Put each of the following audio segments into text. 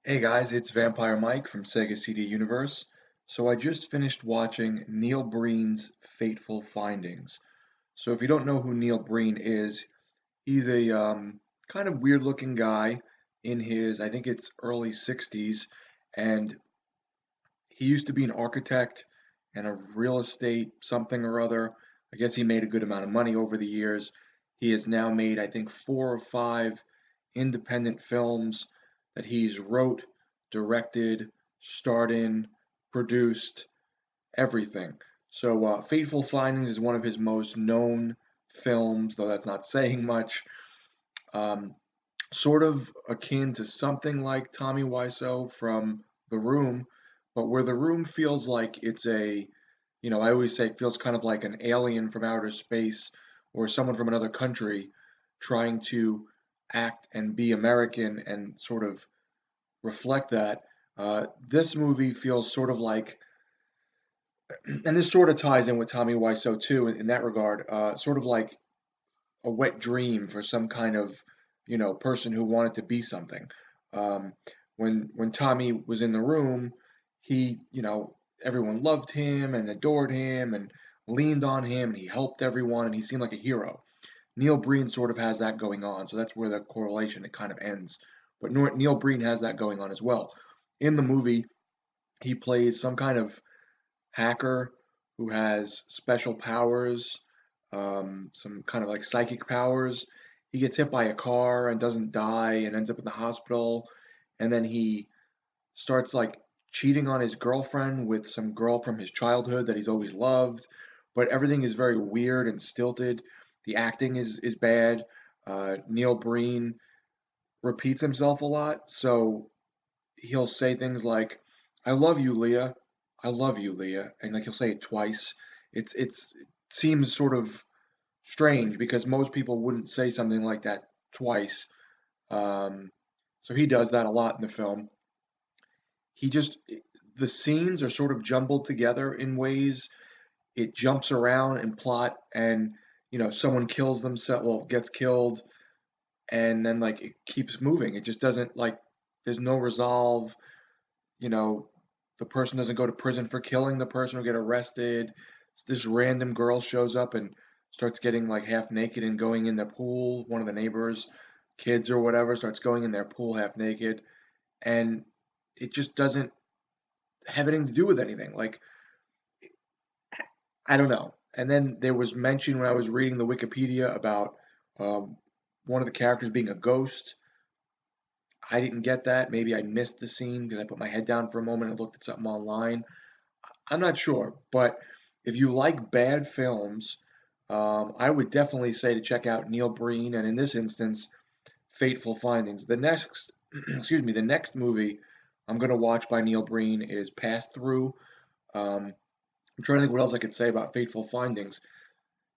Hey guys, it's Vampire Mike from Sega CD Universe. So I just finished watching Neil Breen's Fateful Findings. So if you don't know who Neil Breen is, he's a kind of weird looking guy in his, I think it's early 60s, and he used to be an architect and a real estate something or other. I guess he made a good amount of money over the years. He has now made, I think, four or five independent films that he's wrote, directed, starred in, produced, everything. So, Fateful Findings is one of his most known films, though that's not saying much. Um, Sort of akin to something like Tommy Wiseau from The Room, but where The Room feels like it's I always say it feels kind of like an alien from outer space or someone from another country trying to act and be American and sort of reflect that. This movie feels sort of like, and this sort of ties in with Tommy Wiseau too in that regard, sort of like a wet dream for some kind of, person who wanted to be something. Um, when Tommy was in the room, everyone loved him and adored him and leaned on him and he helped everyone and he seemed like a hero. Neil Breen sort of has that going on, so that's where the correlation it kind of ends. But Neil Breen has that going on as well. In the movie, he plays some kind of hacker who has special powers, some kind of like psychic powers. He gets hit by a car and doesn't die and ends up in the hospital. And then he starts like cheating on his girlfriend with some girl from his childhood that he's always loved. But everything is very weird and stilted. The acting is bad. Neil Breen repeats himself a lot, so he'll say things like, "I love you, Leah. I love you, Leah," and like he'll say it twice. It seems sort of strange because most people wouldn't say something like that twice. Um, so he does that a lot in the film. He just the scenes are sort of jumbled together in ways. It jumps around in plot, and someone kills themselves, well, gets killed, and then like it keeps moving. It just doesn't like there's no resolve. you know, the person doesn't go to prison for killing the person or get arrested. This random girl shows up and starts getting like half naked and going in the pool. One of the neighbors, kids or whatever, starts going in their pool half naked, and it just doesn't have anything to do with anything. Like I don't know. And then there was mention when I was reading the Wikipedia about um, one of the characters being a ghost. I didn't get that. Maybe I missed the scene because I put my head down for a moment and looked at something online. I'm not sure, but if you like bad films, I would definitely say to check out Neil Breen, and in this instance, Fateful Findings. The next, excuse me, the next movie I'm going to watch by Neil Breen is Pass Through. Um, I'm trying to think what else I could say about Fateful Findings.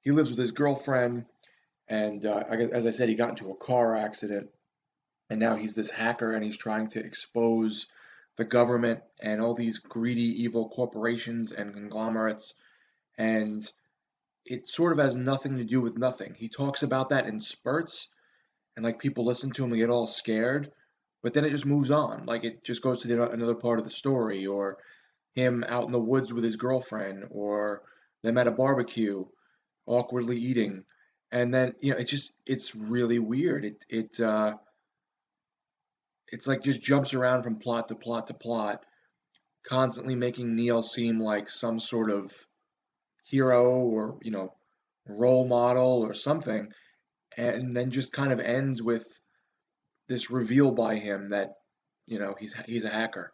He lives with his girlfriend, and as I said, he got into a car accident, and now he's this hacker, and he's trying to expose the government and all these greedy, evil corporations and conglomerates, and it sort of has nothing to do with nothing. He talks about that in spurts, and like people listen to him and get all scared, but then it just moves on. Like it just goes to another part of the story, or him out in the woods with his girlfriend, or them at a barbecue, awkwardly eating, and then it's really weird. It's like just jumps around from plot to plot to plot, constantly making Neil seem like some sort of hero or role model or something, and then just kind of ends with this reveal by him that he's a hacker.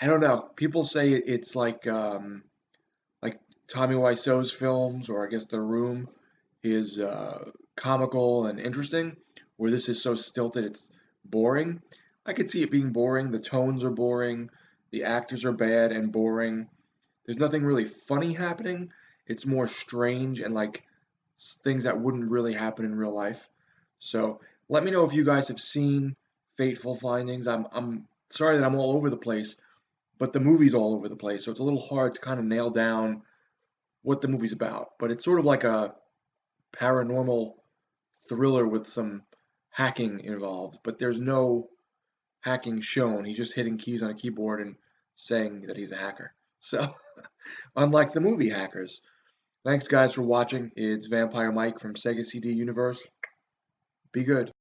I don't know. People say it's like Tommy Wiseau's films, or I guess The Room, is comical and interesting, where this is so stilted it's boring. I could see it being boring. The tones are boring. The actors are bad and boring. There's nothing really funny happening. It's more strange and like things that wouldn't really happen in real life. So let me know if you guys have seen Fateful Findings. I'm sorry that I'm all over the place, but the movie's all over the place, so it's a little hard to kind of nail down what the movie's about. But it's sort of like a paranormal thriller with some hacking involved, but there's no hacking shown. He's just hitting keys on a keyboard and saying that he's a hacker. So, unlike the movie Hackers. Thanks, guys, for watching. It's Vampire Mike from Sega CD Universe. Be good.